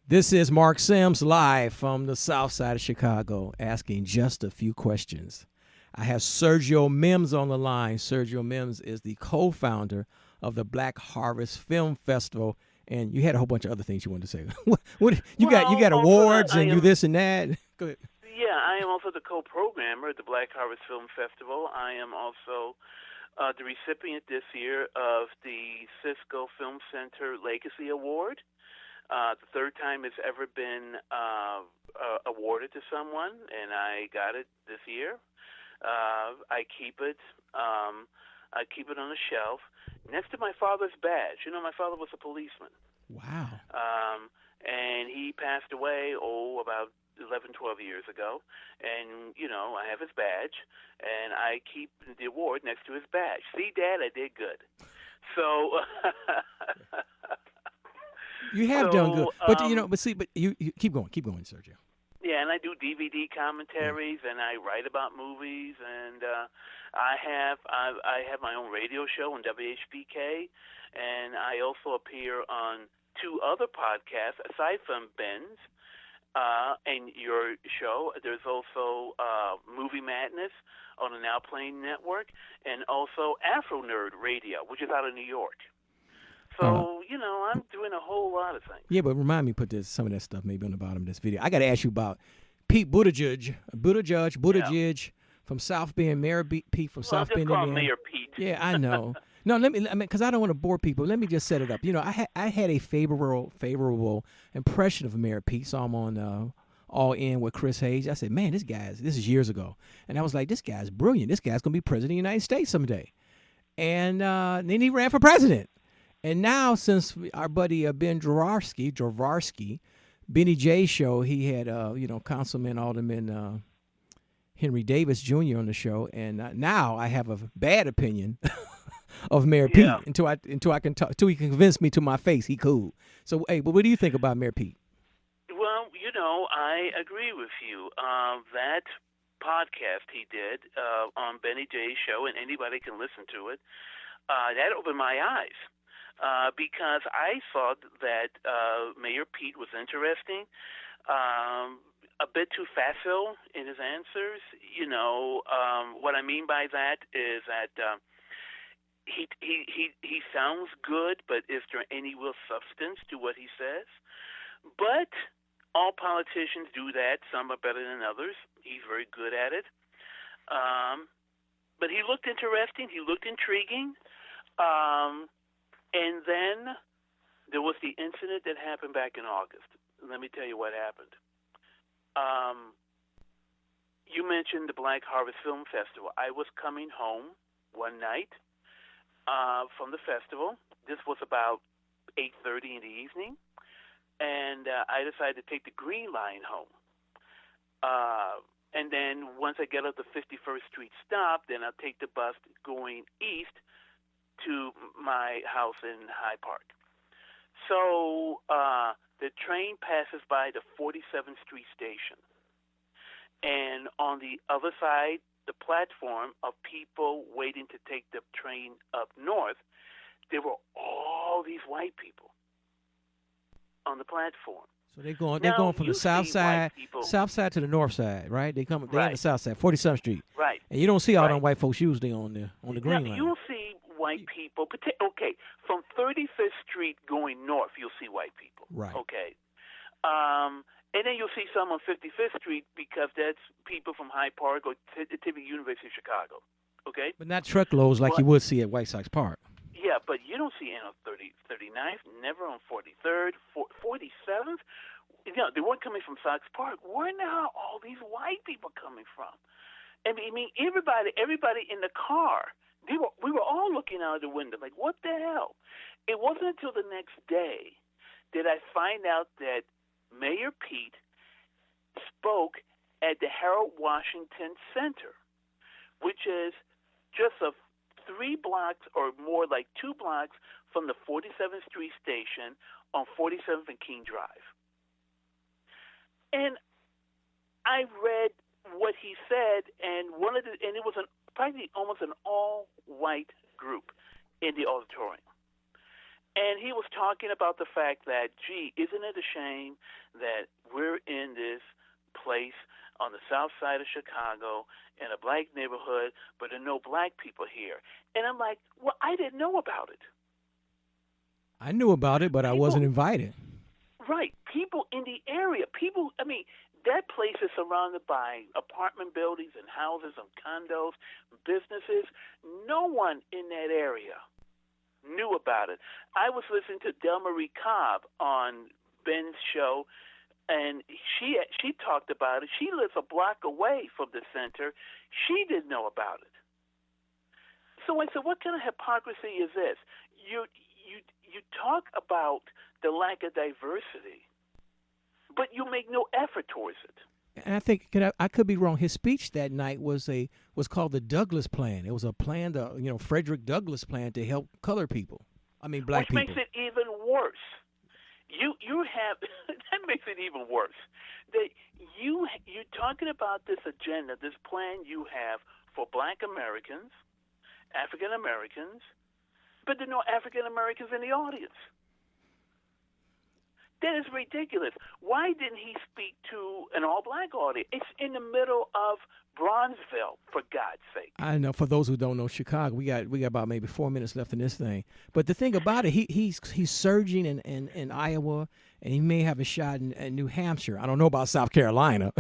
This is Marc Sims live from the south side of Chicago asking just a few questions. I have Sergio Mims on the line. Sergio Mims is the co-founder of the Black Harvest Film Festival, and you had a whole bunch of other things you wanted to say. You got awards and you this and that. Go ahead. Yeah, I am also the co-programmer at the Black Harvest Film Festival. I am also the recipient this year of the Cisco Film Center Legacy Award. The third time it's ever been awarded to someone, and I got it this year. I keep it. I keep it on a shelf next to my father's badge. You know, my father was a policeman. Wow. And he passed away, about 11, 12 years ago. And, you know, I have his badge, and I keep the award next to his badge. See, Dad, I did good. So... You have done good, but you keep going, Sergio. Yeah, and I do DVD commentaries, and I write about movies, and I have my own radio show on WHBK, and I also appear on two other podcasts aside from Ben's and your show. There's also Movie Madness on the Now Playing Network, and also Afro Nerd Radio, which is out of New York. So, you know, I'm doing a whole lot of things. Yeah, but remind me, put some of that stuff maybe on the bottom of this video. I got to ask you about Pete Buttigieg from South Bend, Mayor Pete from South Bend, Indiana. Indiana. Mayor Pete. Yeah, I know. No, because I don't want to bore people. Let me just set it up. You know, I had a favorable impression of Mayor Pete. Saw him on All In with Chris Hayes. I said, man, this is years ago. And I was like, this guy's brilliant. This guy's going to be president of the United States someday. And then he ran for president. And now, since our buddy Ben Jaworski, Benny J show, he had Councilman Alderman Henry Davis Jr. on the show, and now I have a bad opinion of Mayor Pete until he can convince me to my face he cool. So, hey, but what do you think about Mayor Pete? Well, you know, I agree with you. That podcast he did on Benny J's show, and anybody can listen to it. That opened my eyes. Because I thought that Mayor Pete was interesting, a bit too facile in his answers. You know, what I mean by that is that he sounds good, but is there any real substance to what he says? But all politicians do that. Some are better than others. He's very good at it. But he looked interesting. He looked intriguing. And then there was the incident that happened back in August. Let me tell you what happened. You mentioned the Black Harvest Film Festival. I was coming home one night from the festival. This was about 8:30 in the evening. And I decided to take the Green Line home. And then once I get up the 51st Street stop, then I'll take the bus going east to my house in Hyde Park. So the train passes by the 47th Street station. And on the other side, the platform of people waiting to take the train up north, there were all these white people on the platform. So they're going from the south side to the north side, right? They on the south side, 47th Street. Right. And you don't see all them white folks usually on the Green Line. You'll see white people. Okay, from 35th Street going north, you'll see white people. Right. Okay. And then you'll see some on 55th Street because that's people from Hyde Park or typically University of Chicago. Okay. But not truckloads like you would see at White Sox Park. Yeah, but you don't see it on 39th, never on 43rd, 47th. You know, they weren't coming from Sox Park. Where now are all these white people coming from? I mean, everybody in the car. We were all looking out the window like, what the hell? It wasn't until the next day that I find out that Mayor Pete spoke at the Harold Washington Center, which is just 3 blocks or more, like 2 blocks from the 47th Street station on 47th and King Drive. And I read what he said, and it was probably almost an all-white group in the auditorium. And he was talking about the fact that, gee, isn't it a shame that we're in this place on the south side of Chicago in a black neighborhood, but there are no black people here. And I'm like, well, I didn't know about it. I knew about it, but I wasn't invited. Right. People in the area, that place is surrounded by apartment buildings and houses and condos, businesses. No one in that area knew about it. I was listening to Del Marie Cobb on Ben's show, and she talked about it. She lives a block away from the center. She didn't know about it. So I said, what kind of hypocrisy is this? You talk about the lack of diversity, but you make no effort towards it. And I think I could be wrong. His speech that night was called the Douglas Plan. It was a plan, Frederick Douglass plan to help colored people. Black people. Which makes it even worse. You have that makes it even worse. That you're talking about this agenda, this plan you have for Black Americans, African Americans, but there are no African Americans in the audience. That is ridiculous. Why didn't he speak to an all-black audience? It's in the middle of Bronzeville, for God's sake. I know. For those who don't know Chicago, we got about maybe 4 minutes left in this thing. But the thing about it, he's surging in Iowa, and he may have a shot in New Hampshire. I don't know about South Carolina,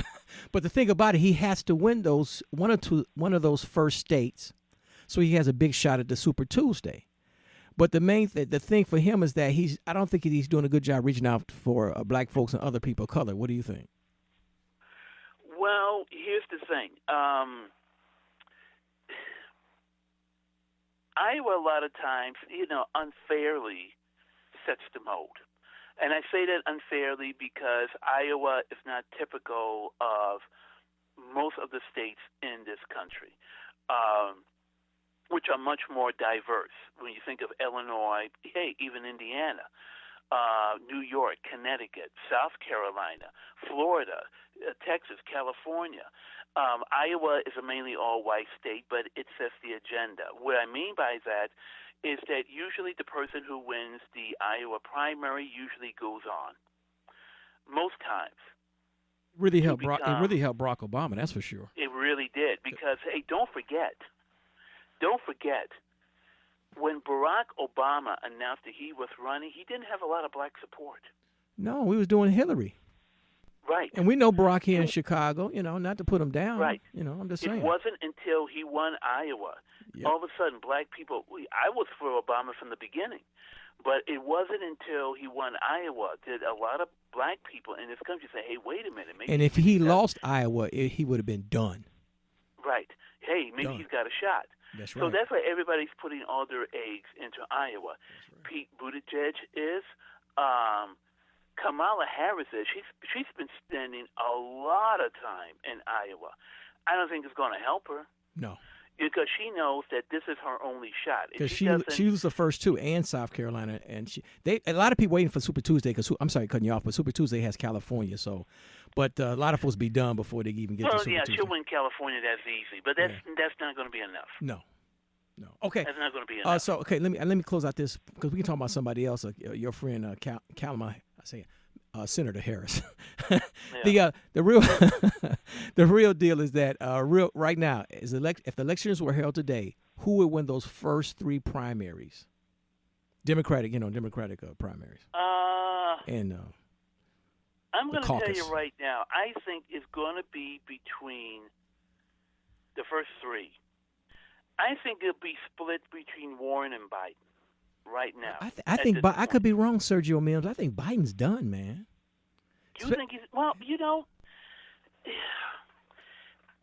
but the thing about it, he has to win one of those first states, so he has a big shot at the Super Tuesday. But the thing for him is that I don't think he's doing a good job reaching out for black folks and other people of color. What do you think? Well, here's the thing. Iowa, a lot of times, unfairly sets the mold. And I say that unfairly because Iowa is not typical of most of the states in this country. Which are much more diverse. When you think of Illinois, even Indiana, New York, Connecticut, South Carolina, Florida, Texas, California. Iowa is a mainly all-white state, but it sets the agenda. What I mean by that is that usually the person who wins the Iowa primary usually goes on. It really helped Barack Obama, that's for sure. It really did, because, don't forget, when Barack Obama announced that he was running, he didn't have a lot of black support. No, we was doing Hillary. Right. And we know Barack here in Chicago, not to put him down. Right. I'm just saying. It wasn't until he won Iowa. Yep. All of a sudden, black people, I was for Obama from the beginning, but it wasn't until he won Iowa that a lot of black people in this country say, hey, wait a minute. And if he lost Iowa, he would have been done. Right. Hey, maybe he's got a shot. That's right. So that's why everybody's putting all their eggs into Iowa. Right. Pete Buttigieg is. Kamala Harris is. She's been spending a lot of time in Iowa. I don't think it's going to help her. No. Because she knows that this is her only shot. Because she was the first two, and South Carolina, and a lot of people waiting for Super Tuesday. Because I'm sorry, cutting you off, but Super Tuesday has California, so. But a lot of folks be done before they even get to Super Tuesday. She'll win California. That's easy, but that's not going to be enough. No. Okay. That's not going to be enough. So okay, let me close out this because we can talk about somebody else. Your friend Senator Harris. The real the real deal is that right now is if the elections were held today, who would win those first three primaries? Democratic primaries. And I'm going to tell you right now. I think it's going to be between the first three. I think it'll be split between Warren and Biden right now. I think I could be wrong, Sergio Mims. I think Biden's done, man. You think he's well?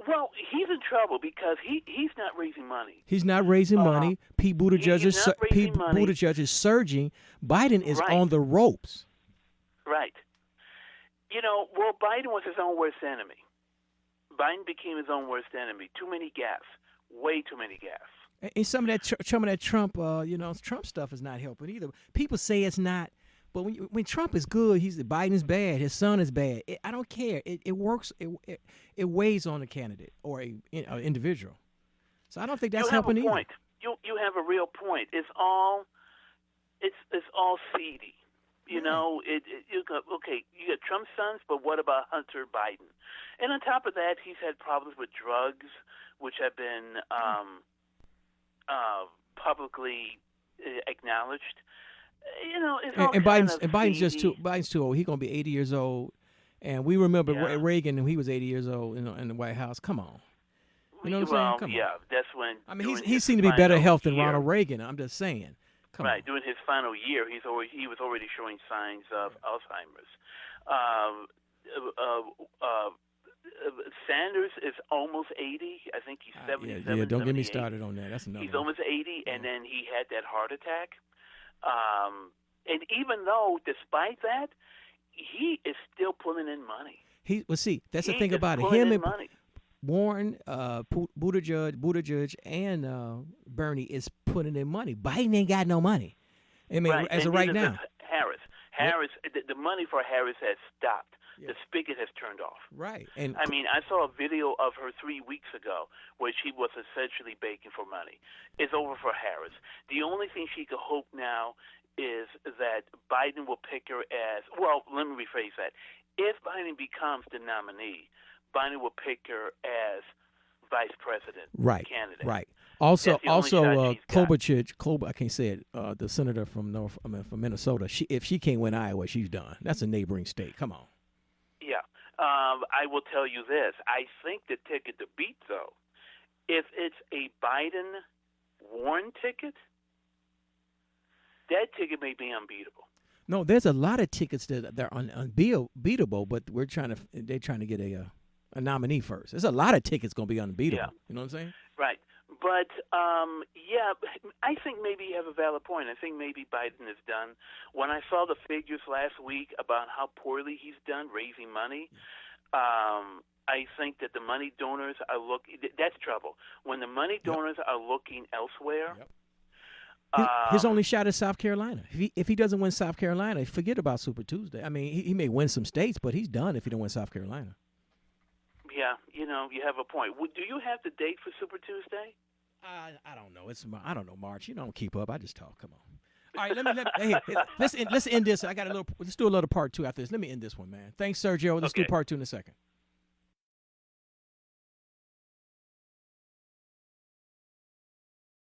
Well, he's in trouble because he's not raising money. He's not raising money. Pete Buttigieg is surging. Biden is on the ropes. Right. Biden was his own worst enemy. Biden became his own worst enemy. Too many gaffes. Way too many gaffes. And some of that Trump, Trump stuff is not helping either. People say it's not, but when Trump is good, Biden's bad. His son is bad. I don't care. It works. It weighs on a candidate or an individual. So I don't think that's helping either. You have a real point. It's all it's all seedy. You know, you got Trump's sons, but what about Hunter Biden? And on top of that, he's had problems with drugs, which have been publicly acknowledged. You know, it's all Biden's too old. He's gonna be 80 years old, and we remember Reagan, and he was 80 years old in the White House. Come on, you know what I'm saying? Come on. That's when. I mean, he seemed to be better health than Ronald Reagan. I'm just saying. Come on. During his final year, he was already showing signs of Alzheimer's. Sanders is almost 80. I think he's 77. Yeah, don't get me started on that. That's another. He's almost 80, and then he had that heart attack. And even though, despite that, he is still pulling in money. That's the thing about it. Him and Warren, Buttigieg, and Bernie is putting in money. Biden ain't got no money. I mean, as of right now. Harris, the money for Harris has stopped. Yeah. The spigot has turned off. Right. And I mean, I saw a video of her 3 weeks ago where she was essentially begging for money. It's over for Harris. The only thing she could hope now is that Biden will pick her as, well, let me rephrase that. If Biden becomes the nominee, Biden will pick her as vice president candidate. Right. Also, Klobuchar, I can't say it. The senator from Minnesota. If she can't win Iowa, she's done. That's a neighboring state. Come on. Yeah. I will tell you this. I think the ticket to beat, though, if it's a Biden-Warren ticket, that ticket may be unbeatable. No, there's a lot of tickets that are unbeatable, but they're trying to get a nominee first. There's a lot of tickets going to be unbeatable. Yeah. You know what I'm saying? Right. But, I think maybe you have a valid point. I think maybe Biden is done. When I saw the figures last week about how poorly he's done raising money, I think that the money donors are looking – that's trouble. When the money donors are looking elsewhere his only shot is South Carolina. If he doesn't win South Carolina, forget about Super Tuesday. I mean, he may win some states, but he's done if he don't win South Carolina. Yeah, you have a point. Do you have the date for Super Tuesday? I don't know. I don't know, March. You don't keep up. I just talk. Come on. All right, let's end this. Let's do a little part 2 after this. Let me end this one, man. Thanks, Sergio. Let's do part 2 in a second.